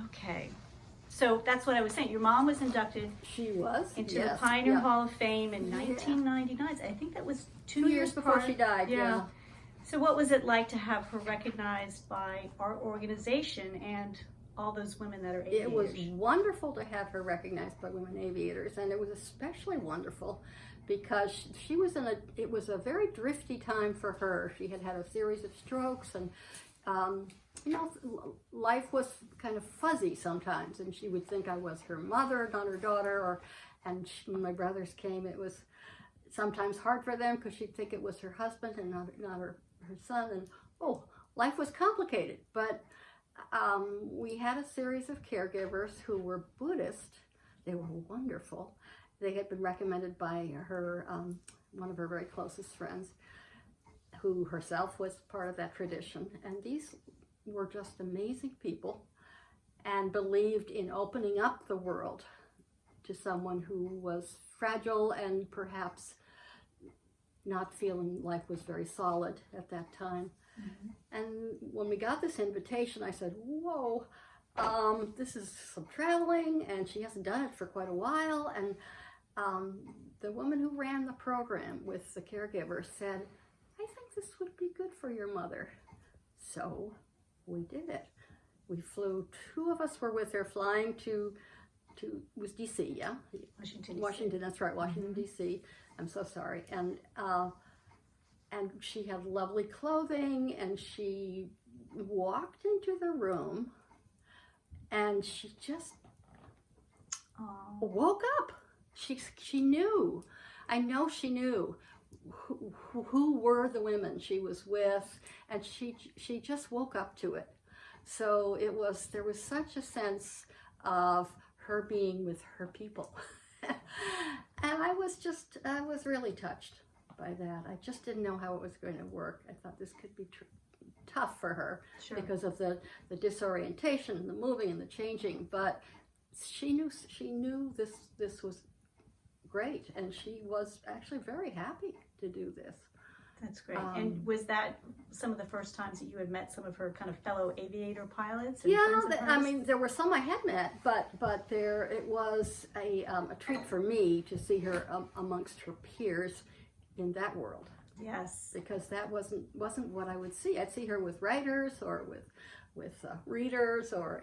Okay. So that's what I was saying. Your mom was inducted She was into yes, the Pioneer yeah. Hall of Fame in Yeah. 1999. I think that was 2 years before prior. she died. Yeah. So what was it like to have her recognized by our organization and all those women that are aviators? It was wonderful to have her recognized by women aviators, and it was especially wonderful because she was it was a very drifty time for her. She had had a series of strokes, and you know, life was kind of fuzzy sometimes, and she would think I was her mother, not her daughter, and when my brothers came, it was sometimes hard for them because she'd think it was her husband and not her son, and life was complicated. But we had a series of caregivers who were Buddhist. They were wonderful. They had been recommended by her, one of her very closest friends, who herself was part of that tradition. And these were just amazing people and believed in opening up the world to someone who was fragile and perhaps not feeling life was very solid at that time. Mm-hmm. And when we got this invitation, I said, whoa, this is some traveling, and she hasn't done it for quite a while. And the woman who ran the program with the caregiver said, I think this would be good for your mother. So we did it. We flew, 2 of us were with her, flying to it was DC, yeah? Washington, that's right, Washington, mm-hmm. DC. I'm so sorry. And she had lovely clothing, and she walked into the room, and she just woke up. She knew. I know she knew who were the women she was with, and she just woke up to it. So there was such a sense of her being with her people. And I was really touched by that. I just didn't know how it was going to work. I thought this could be tough for her. Sure. Because of the disorientation and the moving and the changing, but she knew this was great, and she was actually very happy to do this. That's great. And was that some of the first times that you had met some of her kind of fellow aviator pilots? And I mean, there were some I had met, but it was a treat for me to see her amongst her peers in that world. Yes. Because that wasn't what I would see. I'd see her with writers or with readers or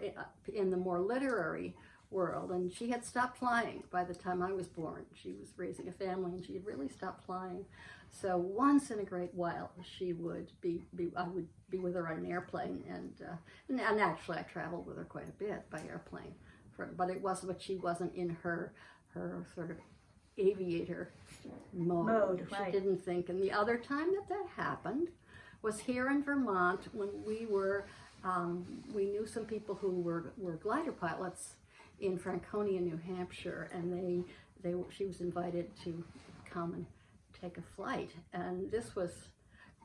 in the more literary world, and she had stopped flying by the time I was born. She was raising a family, and she had really stopped flying. So once in a great while, I would be with her on an airplane, and actually I traveled with her quite a bit by airplane. But she wasn't in her sort of aviator mode. She right. didn't think. And the other time that happened was here in Vermont when we knew some people who were glider pilots in Franconia, New Hampshire, and she was invited to come and take a flight. And this was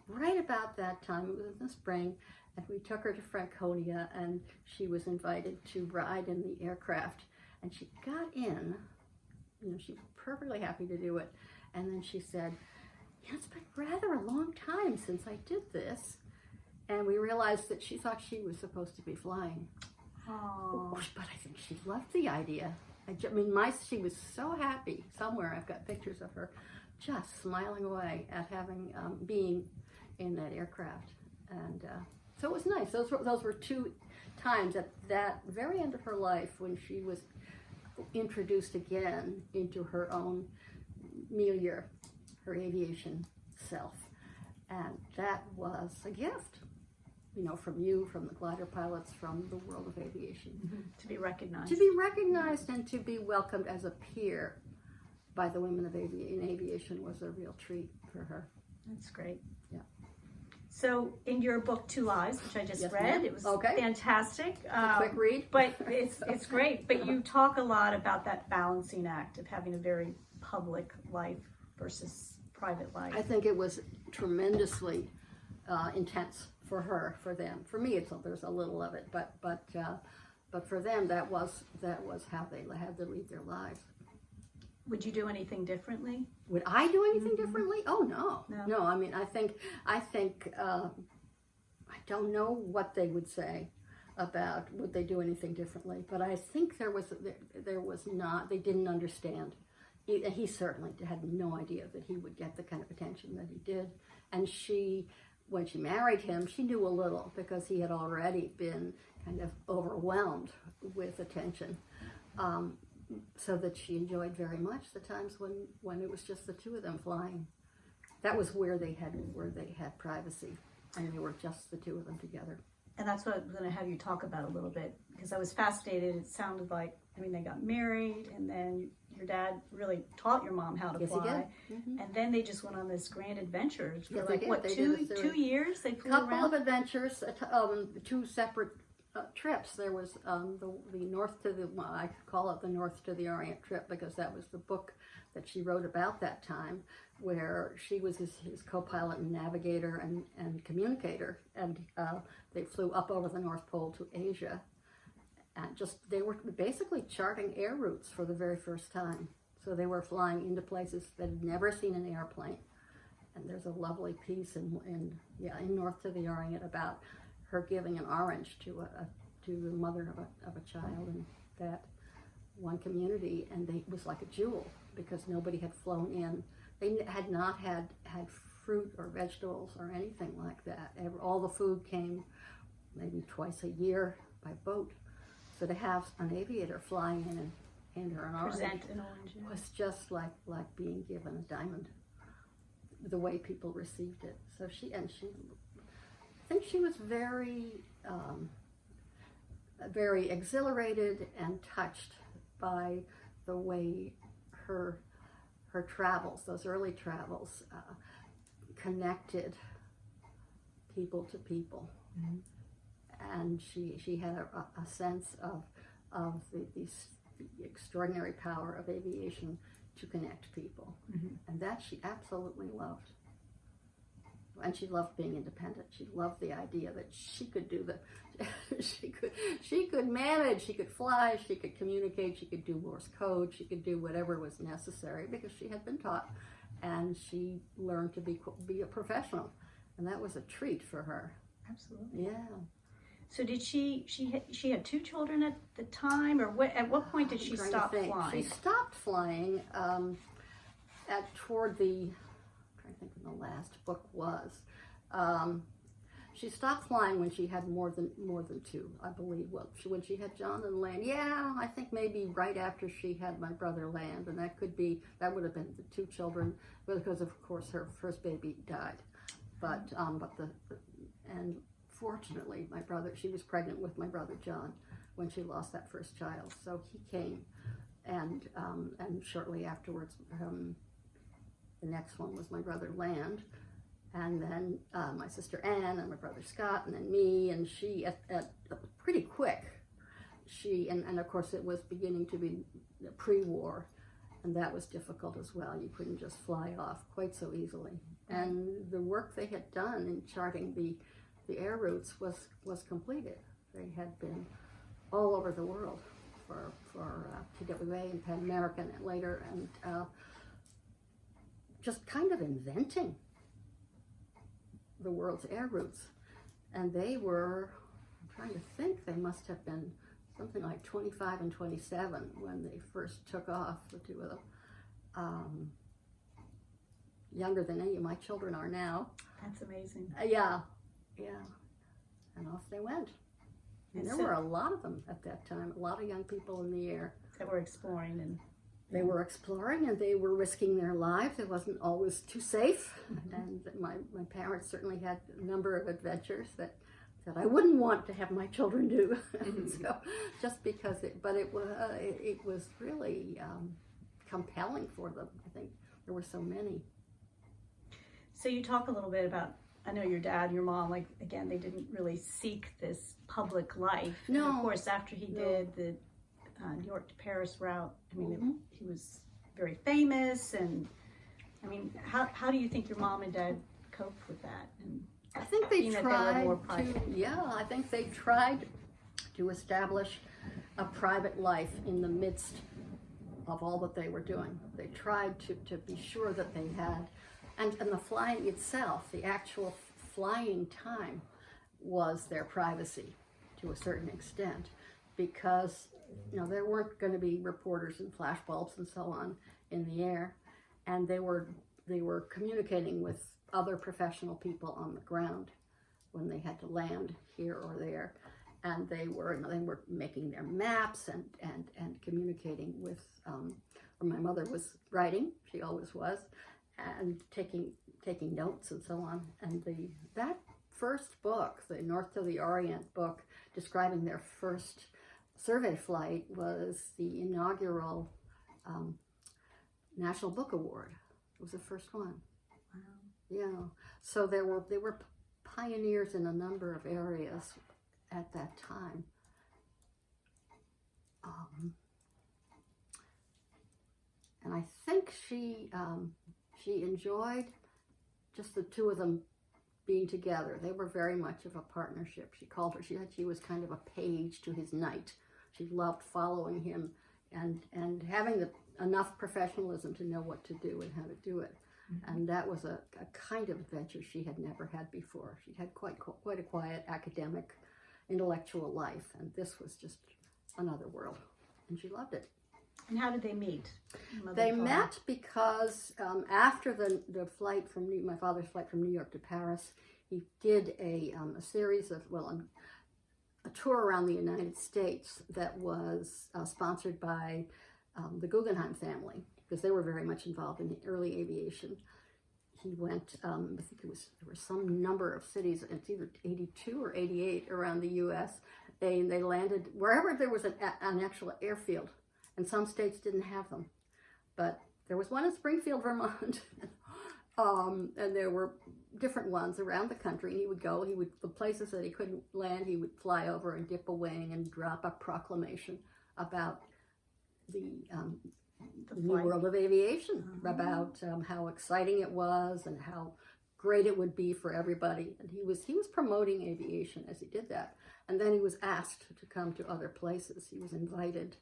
right about that time. It was in the spring, and we took her to Franconia, and she was invited to ride in the aircraft. And she got in, she was perfectly happy to do it. And then she said, it's been rather a long time since I did this. And we realized that she thought she was supposed to be flying. Oh. But I think she loved the idea. She was so happy. Somewhere I've got pictures of her just smiling away at having being in that aircraft. And so it was nice. Those were 2 times at that very end of her life when she was introduced again into her own milieu, her aviation self. And that was a gift, from you, from the glider pilots, from the world of aviation. Mm-hmm. To be recognized. To be recognized and to be welcomed as a peer by the women in aviation was a real treat for her. That's great. Yeah. So in your book, 2 Lives, which I just read, ma'am. it was okay. fantastic. A quick read. But it's great. But you talk a lot about that balancing act of having a very public life versus private life. I think it was tremendously intense for her, for them. For me, there's a little of it, but for them, that was how they had to lead their lives. Would you do anything differently? Would I do anything mm-hmm. differently? Oh no. I think I don't know what they would say, about would they do anything differently. But I think there was not, they didn't understand. He certainly had no idea that he would get the kind of attention that he did. And when she married him, she knew a little because he had already been kind of overwhelmed with attention. So that she enjoyed very much the times when it was just the two of them flying. That was where they had privacy, and they were just the two of them together. And that's what I'm going to have you talk about a little bit, because I was fascinated. It sounded like, I mean, they got married, and then your dad really taught your mom how to Yes, fly. he did. Mm-hmm. And then they just went on this grand adventure for Yes, like, they what, did. 2 years? They flew Couple around? of adventures, two separate trips. There was the north to the, well, I call it the North to the Orient trip because that was the book that she wrote about that time, where she was his co-pilot and navigator and communicator, and they flew up over the North Pole to Asia, and they were basically charting air routes for the very first time. So they were flying into places that had never seen an airplane. And there's a lovely piece in North to the Orient about her giving an orange to the mother of a child in that one community, and it was like a jewel because nobody had flown in. They had not had fruit or vegetables or anything like that. All the food came maybe twice a year by boat. So to have an aviator flying in and hand her an orange, Present an orange, yeah. was just like being given a diamond. The way people received it. So I think she was very, very exhilarated and touched by the way her travels, those early travels, connected people to people. Mm-hmm. And she had a sense of the extraordinary power of aviation to connect people. Mm-hmm. And that she absolutely loved. And she loved being independent. She loved the idea that she could do she could manage, she could fly, she could communicate, she could do Morse code, she could do whatever was necessary because she had been taught, and she learned to be a professional, and that was a treat for her. Absolutely. Yeah. So did she had 2 children at the time, or at what point did she stop flying? She stopped flying toward the, I'm trying to think when the last book was. She stopped flying when she had more than 2, I believe. Well, when she had John and Land, yeah, I think maybe right after she had my brother Land, and that would have been the 2 children, because of course her first baby died. But and fortunately, she was pregnant with my brother John when she lost that first child. So he came, and shortly afterwards, the next one was my brother Land, and then my sister Anne and my brother Scott, and then me. And she, at pretty quick, and of course it was beginning to be pre-war, and that was difficult as well. You couldn't just fly off quite so easily. And the work they had done in charting the air routes was completed. They had been all over the world for TWA and Pan American and later, and just kind of inventing the world's air routes. And they were, I'm trying to think, they must have been something like 25 and 27 when they first took off, the 2 of them. Younger than any of my children are now. That's amazing. Yeah. And off they went. And there were a lot of them at that time, a lot of young people in the air. That were exploring and... They were exploring, and they were risking their lives. It wasn't always too safe. Mm-hmm. And my parents certainly had a number of adventures that I wouldn't want to have my children do. Mm-hmm. So just because it was really compelling for them. I think there were so many. So you talk a little bit about, I know your dad, your mom, like, again, they didn't really seek this public life. No. And of course, after he did the New York to Paris route, I mean, Mm-hmm. he was very famous. And I mean, how do you think your mom and dad coped with that? And I think they tried I think they tried to establish a private life in the midst of all that they were doing. They tried to be sure that they had, and the flying itself, the actual flying time, was their privacy. to a certain extent, because there weren't going to be reporters and flashbulbs and so on in the air, and they were communicating with other professional people on the ground when they had to land here or there, and they were making their maps and communicating with. My mother was writing; she always was, and taking notes and so on. And that first book, the North to the Orient book, describing their first survey flight, was the inaugural National Book Award. It was the first one. Wow. Yeah. So they were pioneers in a number of areas at that time. And I think she enjoyed just the two of them being together. They were very much of a partnership. She said she was kind of a page to his knight. She loved following him and having enough professionalism to know what to do and how to do it. Mm-hmm. And that was a kind of adventure she had never had before. She had quite a quiet academic, intellectual life, and this was just another world, and she loved it. And how did they meet? They met because after the flight from my father's flight from New York to Paris, he did a series of, a tour around the United States that was sponsored by the Guggenheim family, because they were very much involved in the early aviation. He went, I think there were some number of cities, it's either 82 or 88 around the U.S. They landed wherever there was an actual airfield. And some states didn't have them, but there was one in Springfield, Vermont, and there were different ones around the country. And he would go, the places that he couldn't land, he would fly over and dip a wing and drop a proclamation about the new world of aviation, about how exciting it was and how great it would be for everybody. And he was promoting aviation as he did that. And then he was asked to come to other places. He was invited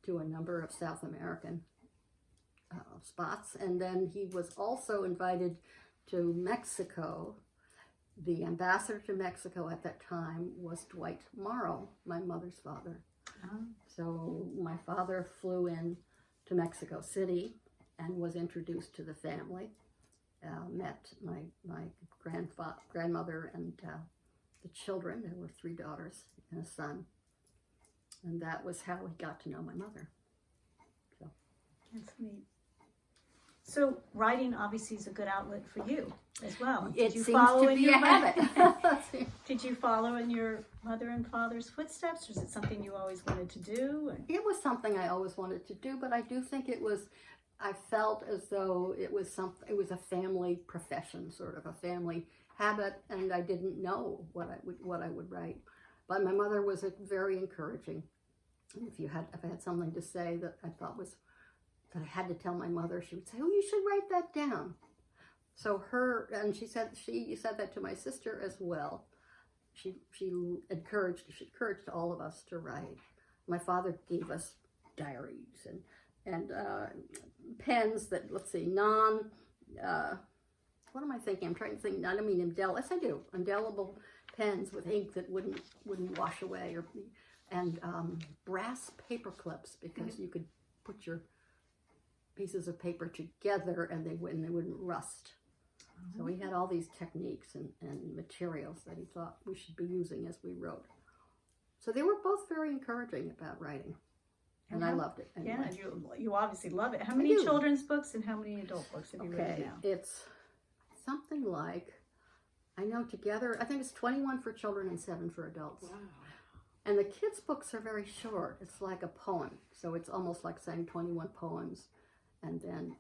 to a number of South American spots. And then he was also invited to Mexico. The ambassador to Mexico at that time was Dwight Morrow, my mother's father. Oh. So my father flew in to Mexico City and was introduced to the family, met my grandmother and the children. There were 3 daughters and a son. And that was how he got to know my mother. So that's neat. So writing obviously is a good outlet for you as well. It seems to be a habit. Did you follow in your mother and father's footsteps, or is it something you always wanted to do? It was something I always wanted to do, but I do think I felt as though it was a family profession, sort of a family habit, and I didn't know what I would write. But my mother was very encouraging. And if I had something to say that I thought that I had to tell my mother, she would say, "Oh, you should write that down." So she said that to my sister as well. She encouraged all of us to write. My father gave us diaries and pens that, let's see, what am I thinking? I'm trying to think. I don't mean indelible. Yes, I do. Indelible pens with ink that wouldn't wash away, and brass paper clips, because you could put your pieces of paper together and they wouldn't rust. So he had all these techniques and materials that he thought we should be using as we wrote. So they were both very encouraging about writing, and I loved it. Anyway. Yeah, you obviously love it. How many children's books and how many adult books have you written now? It's something like, I know together, I think it's 21 for children and 7 for adults. Wow. And the kids' books are very short. It's like a poem. So it's almost like saying 21 poems and then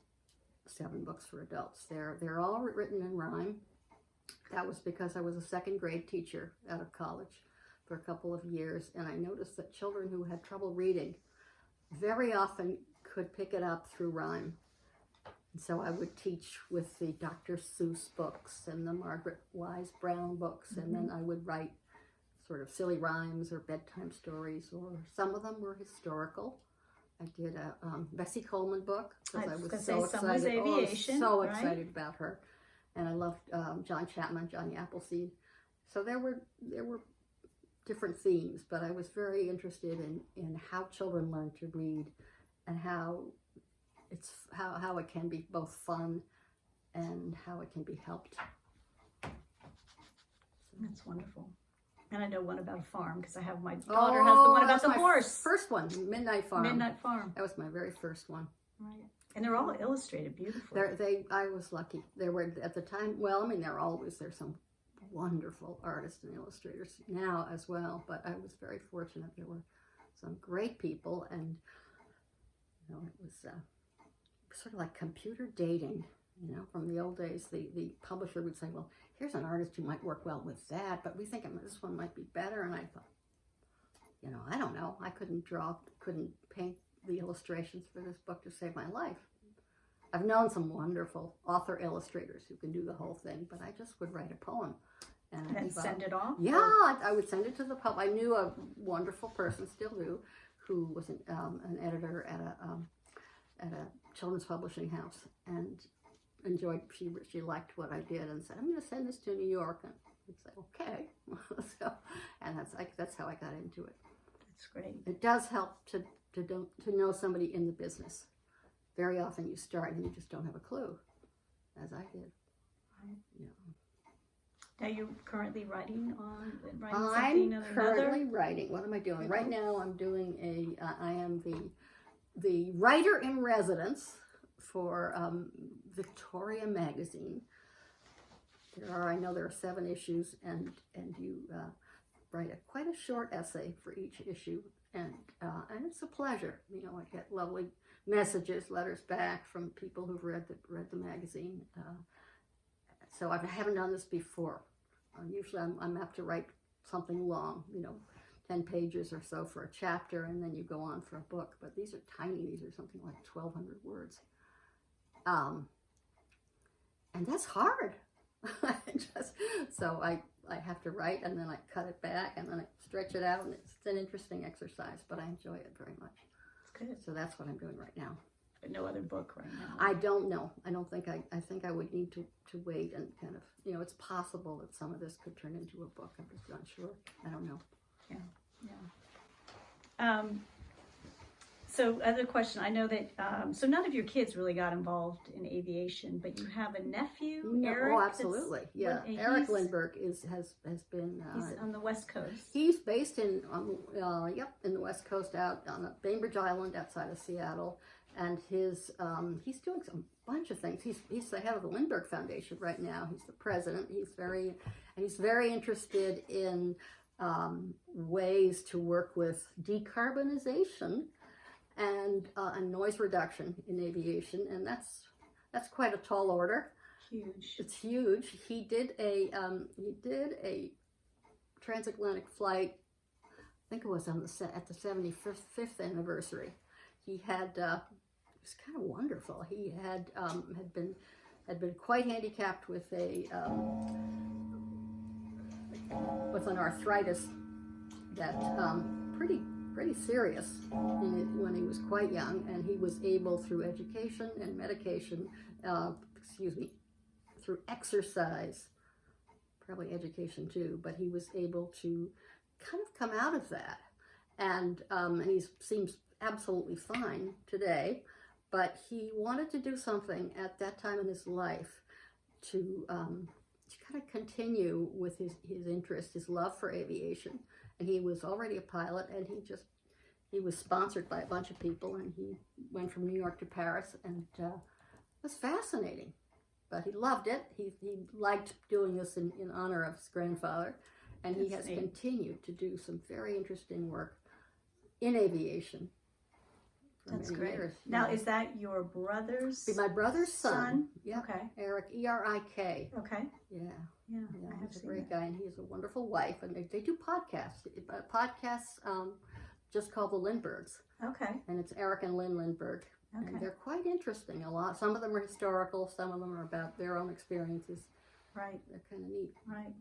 7 books for adults. They're all written in rhyme. That was because I was a 2nd grade teacher out of college for a couple of years, and I noticed that children who had trouble reading very often could pick it up through rhyme. And so I would teach with the Dr. Seuss books and the Margaret Wise Brown books, and then I would write sort of silly rhymes or bedtime stories, or some of them were historical. I did a Bessie Coleman book because I was so excited. Aviation, excited about her, and I loved John Chapman, Johnny Appleseed. So there were different themes, but I was very interested in how children learn to read and how it can be both fun and how it can be helped. That's wonderful. And I know one about a farm because I have my daughter has the one about the horse. First one, Midnight Farm. Midnight Farm. That was my very first one. Right. And they're all illustrated beautifully. I was lucky. There were at the time. Well, I mean, there's some wonderful artists and illustrators now as well. But I was very fortunate. There were some great people, and it was sort of like computer dating. From the old days, the publisher would say, well, here's an artist who might work well with that, but we think this one might be better. And I thought, I don't know. I couldn't paint the illustrations for this book to save my life. I've known some wonderful author illustrators who can do the whole thing, but I just would write a poem. And then send it off? Yeah, I would send it to the public. I knew a wonderful person, still do, who was an editor at a children's publishing house, and enjoyed. She liked what I did, and said, "I'm going to send this to New York." And I'd say, "Okay." And that's how I got into it. That's great. It does help to know somebody in the business. Very often you start and you just don't have a clue, as I did. Right. Now you're currently writing something? I'm currently writing. What am I doing? Right now I'm doing I am the writer in residence for Victoria magazine. I know there are 7 issues, and you write quite a short essay for each issue, and it's a pleasure. I get lovely messages, letters back from people who've read the magazine. So I haven't done this before. Usually I'm apt to write something long, 10 pages or so for a chapter, and then you go on for a book. But these are tiny. These are something like 1,200 words. And that's hard. So I have to write, and then I cut it back, and then I stretch it out, and it's an interesting exercise, but I enjoy it very much. That's good. So that's what I'm doing right now. But no other book right now? I don't know. I don't think I think I would need to wait and kind of, it's possible that some of this could turn into a book. I'm just not sure. I don't know. Yeah. So other question, I know that, so none of your kids really got involved in aviation, but you have a nephew, Eric? Oh, absolutely. Yeah. Eric Lindbergh has been... he's on the West Coast. He's based in the West Coast, out on the Bainbridge Island outside of Seattle. And he's doing a bunch of things. He's the head of the Lindbergh Foundation right now. He's the president. He's very interested in ways to work with decarbonization and noise reduction in aviation, and that's quite a tall order. Huge. It's huge. He did a transatlantic flight. I think it was at the 75th anniversary. He had it was kind of wonderful. He had been quite handicapped with an arthritis that pretty serious when he was quite young, and he was able, through education and medication, through exercise, probably education too, but he was able to kind of come out of that, and he seems absolutely fine today, but he wanted to do something at that time in his life to kind of continue with his interest, his love for aviation. And he was already a pilot, and he was sponsored by a bunch of people, and he went from New York to Paris, and it was fascinating. But he loved it. He liked doing this in honor of his grandfather, and he has continued to do some very interesting work in aviation. That's great. Years. Now, is that your brother's? My brother's son. Yeah. Okay. Eric, Erik. Okay. Yeah. He's a great guy, and he has a wonderful wife, and they do podcasts. Just called The Lindberghs. Okay. And it's Eric and Lynn Lindbergh. Okay. And they're quite interesting. Some of them are historical. Some of them are about their own experiences. Right. They're kind of neat. Right.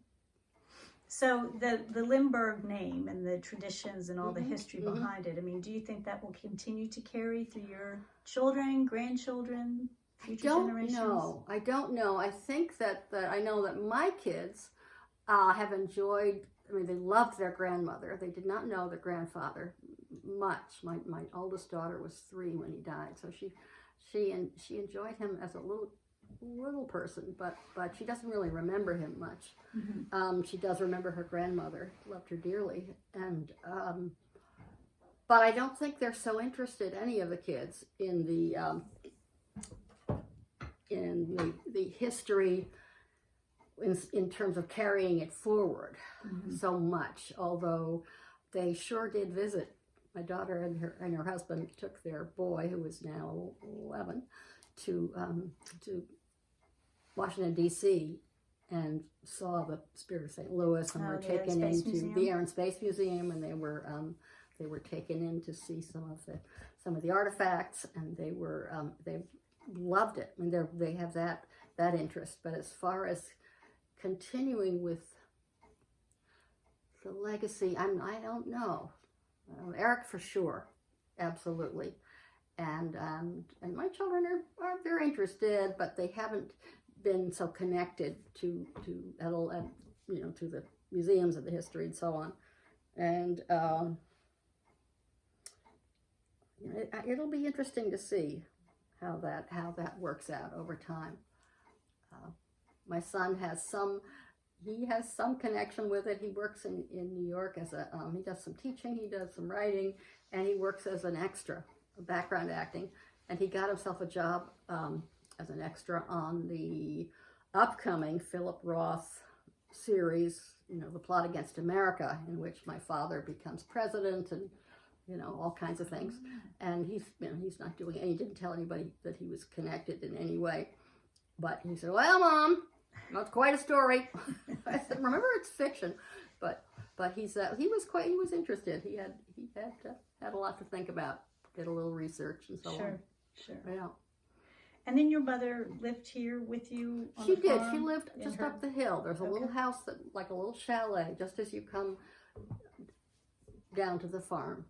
So the Lindbergh name and the traditions and all the history behind it, I mean, do you think that will continue to carry through your children, grandchildren, future generations? I don't know. I think that I know that my kids have enjoyed I mean, they loved their grandmother. They did not know their grandfather much. My oldest daughter was 3 when he died, so she enjoyed him as a little person, but she doesn't really remember him much. She does remember her grandmother, loved her dearly, and but I don't think they're so interested, any of the kids, in the history in terms of carrying it forward so much. Although they sure did visit. My daughter and her husband took their boy, who is now 11, to Washington D.C. and saw the Spirit of St. Louis, and were taken into the Air and Space Museum, and they were taken in to see some of the artifacts, and they loved it. I mean, they have that interest. But as far as continuing with the legacy, I don't know. Eric for sure, absolutely, and my children are they're interested, but they haven't been so connected to the museums and the history and so on, and it'll be interesting to see how that works out over time. My son has some connection with it. He works in New York as he does some teaching, he does some writing, and he works as an extra, background acting, and he got himself a job as an extra on the upcoming Philip Roth series, The Plot Against America, in which my father becomes president, and all kinds of things. And he's not doing it. He didn't tell anybody that he was connected in any way, but he said, "Well, Mom, that's quite a story." I said, "Remember, it's fiction," but he was interested. He had a lot to think about, did a little research and so on. Sure. Yeah. And then your mother lived here with you on She the did. farm? She lived just up the hill. There's a little house like a little chalet, just as you come down to the farm.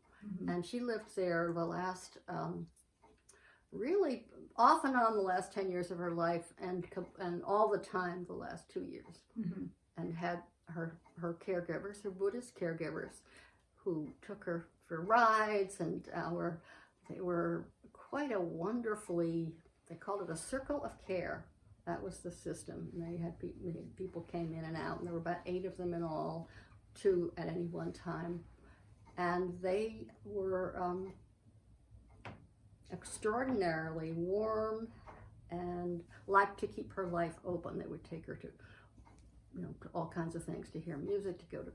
And she lived there the last, really off and on the last 10 years of her life, and all the time the last 2 years, and had her caregivers, her Buddhist caregivers, who took her for rides, and they were quite a wonderfully, they called it a circle of care. That was the system. And they had people came in and out, and there were about 8 of them in all, 2 at any one time. And they were extraordinarily warm and liked to keep her life open. They would take her to, to all kinds of things, to hear music, to go to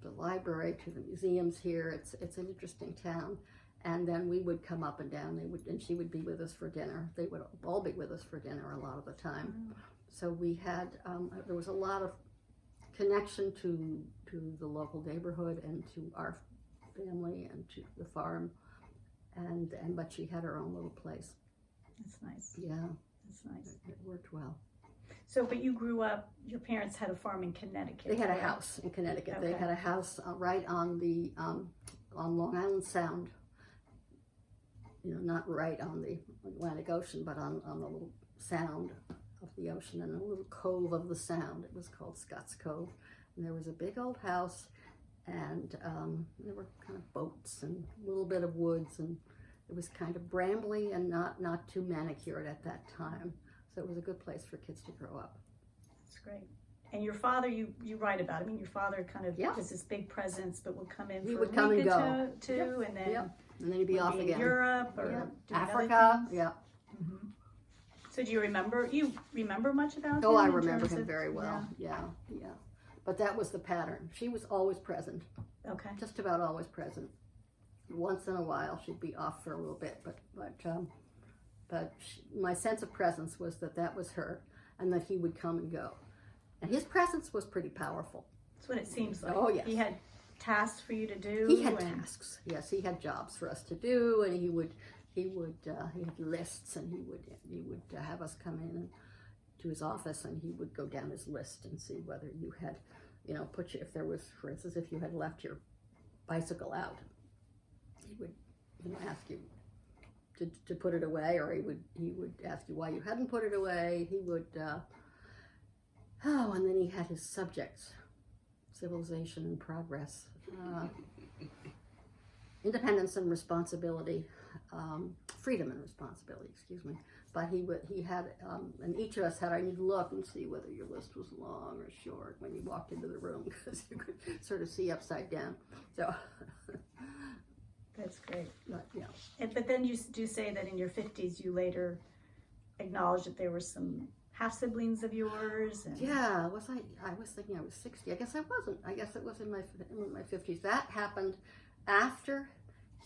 the library, to the museums here. It's an interesting town. And then we would come up and down. And she would be with us for dinner. They would all be with us for dinner a lot of the time. So we had there was a lot of connection to the local neighborhood and to our family and to the farm, but she had her own little place. That's nice. Yeah, that's nice. It worked well. So, but you grew up. Your parents had a farm in Connecticut. They had a house in Connecticut. Okay. They had a house right on the on Long Island Sound. Not right on the Atlantic Ocean, but on the little sound of the ocean, and a little cove of the Sound. It was called Scott's Cove, and there was a big old house. And there were kind of boats and a little bit of woods, and it was kind of brambly and not too manicured at that time. So it was a good place for kids to grow up. That's great. And your father, you write about. I mean, your father kind of was this big presence, but would come in. He would come and go too, and then and then he'd be off again. Europe or Africa. Yeah. Mm-hmm. So do you remember much about him? Oh, I remember him very well. Yeah. But that was the pattern. She was always present. Okay. Just about always present. Once in a while, she'd be off for a little bit, but my sense of presence was that was her, and that he would come and go, and his presence was pretty powerful. That's what it seems like. Oh yes. He had tasks for you to do. He had tasks. Yes, he had jobs for us to do, and he had lists, and he would have us come in and to his office, and he would go down his list and see whether you had, if there was, for instance, if you had left your bicycle out, he would ask you to put it away, or he would ask you why you hadn't put it away. He would, and then he had his subjects, civilization and progress, independence and responsibility, freedom and responsibility, excuse me. But he had, and each of us had, I need to look and see whether your list was long or short when you walked into the room, because you could sort of see upside down. So that's great. But, yeah. But then you do say that in your 50s you later acknowledged that there were some half siblings of yours. And... Yeah, I was thinking I was 60. I guess I wasn't. I guess it was in my 50s. That happened after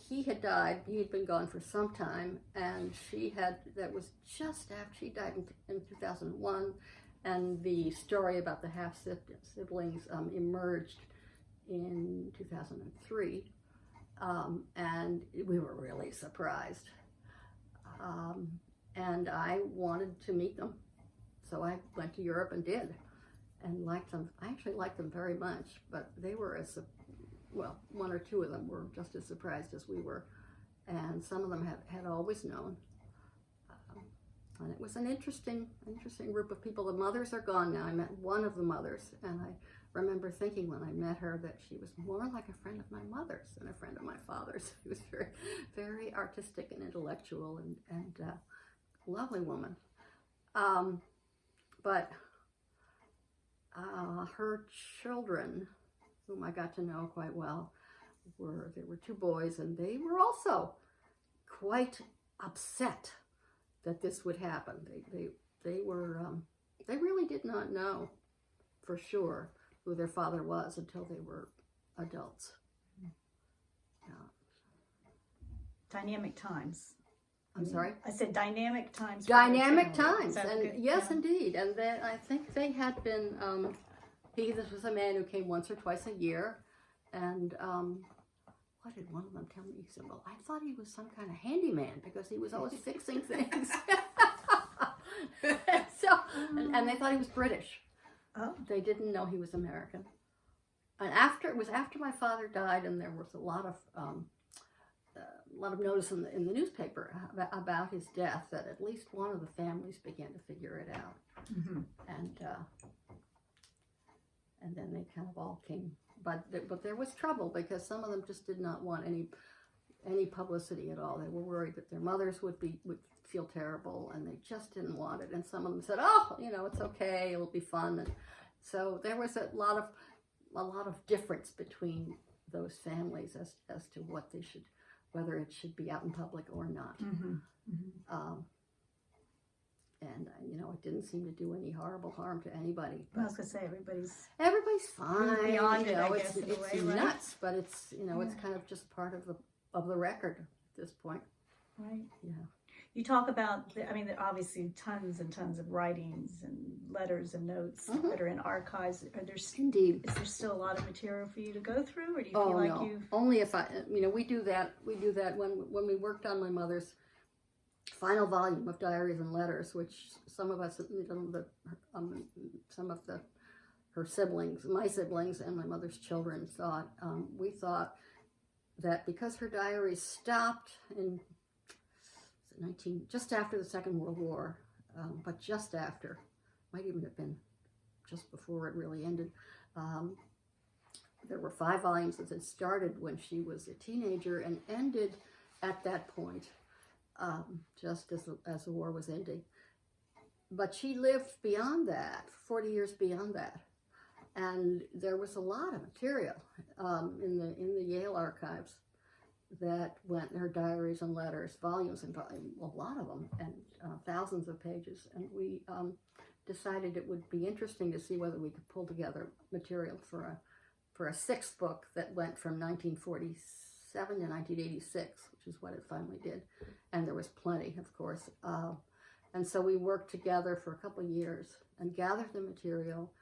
he had died. He had been gone for some time, and that was just after she died in 2001, and the story about the half siblings emerged in 2003, and we were really surprised, and I wanted to meet them, so I went to Europe and did, and liked them. I actually liked them very much, but they were well, one or two of them were just as surprised as we were, and some of them had always known. And it was an interesting group of people. The mothers are gone now. I met one of the mothers, and I remember thinking when I met her that she was more like a friend of my mother's than a friend of my father's. She was very, very artistic and intellectual, and lovely woman. But her children, whom I got to know quite well, there were two boys, and they were also quite upset that this would happen. They really did not know for sure who their father was until they were adults. Yeah. Dynamic times. I'm sorry? I said dynamic times. Dynamic times, and good? yes, Yeah. indeed. And then I think they had been. This was a man who came once or twice a year, and what did one of them tell me? He said, "Well, I thought he was some kind of handyman because he was always fixing things." and they thought he was British. Oh. They didn't know he was American. And it was after my father died, and there was a lot of notice in the newspaper about his death, that at least one of the families began to figure it out. Mm-hmm. And then they kind of all came, but there was trouble because some of them just did not want any publicity at all. They were worried that their mothers would feel terrible, and they just didn't want it. And some of them said, "Oh, it's okay, it'll be fun." And so there was a lot of difference between those families as to whether it should be out in public or not. Mm-hmm. Mm-hmm. And it didn't seem to do any horrible harm to anybody. I was gonna say everybody's fine. beyond it. I It's guess in a way, right? nuts, but it's it's kind of just part of the record at this point. Right. Yeah. You talk about, there obviously tons and tons of writings and letters and notes Mm-hmm. that are in archives. Indeed. Is there still a lot of material for you to go through, or do you feel like no. you've... Only if we do that when we worked on my mother's final volume of diaries and letters, which some of us, some of her siblings, my siblings, and my mother's children thought. We thought that because her diaries stopped in just after the Second World War, but just after, might even have been just before it really ended. There were 5 volumes that had started when she was a teenager and ended at that point, just as the war was ending. But she lived beyond that, 40 years beyond that, and there was a lot of material in the Yale archives that went, her diaries and letters, volumes and a lot of them, and thousands of pages. And we decided it would be interesting to see whether we could pull together material for a 6th book that went from 1947 to 1986, which is what it finally did. And there was plenty, of course. And so we worked together for a couple of years and gathered the material.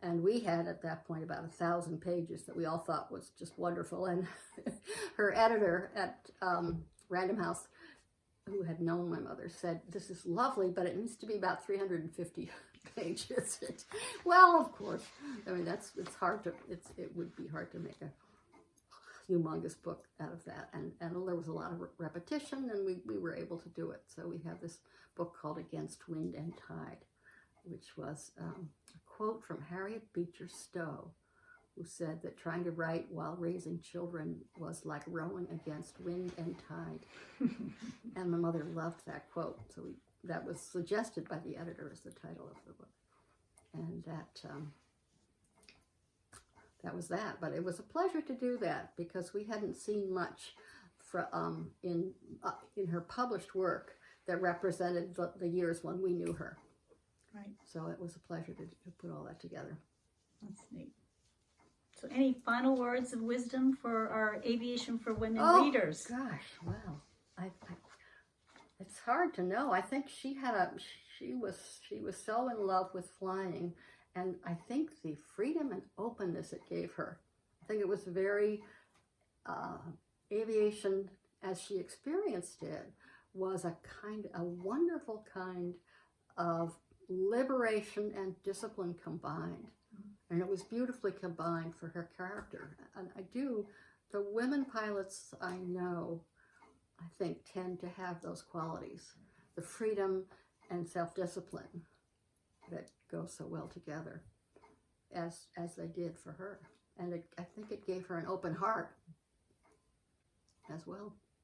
And we had at that point about 1,000 pages that we all thought was just wonderful. And her editor at Random House, who had known my mother, said, "This is lovely, but it needs to be about 350 pages." Well, of course, it would be hard to make a humongous book out of that. And there was a lot of repetition, and we were able to do it. So we have this book called Against Wind and Tide, which was a quote from Harriet Beecher Stowe, who said that trying to write while raising children was like rowing against wind and tide. And my mother loved that quote, so that was suggested by the editor as the title of the book. And that was that. But it was a pleasure to do that because we hadn't seen much in her published work that represented the years when we knew her. Right. So it was a pleasure to put all that together. That's neat. So any final words of wisdom for our Aviation for Women readers? Gosh, well, it's hard to know. I think she was so in love with flying, and I think the freedom and openness it gave her. I think it was very aviation as she experienced it was a wonderful kind of liberation and discipline combined. And it was beautifully combined for her character. And the women pilots I know, I think, tend to have those qualities. The freedom and self-discipline that go so well together as they did for her. And I think it gave her an open heart as well.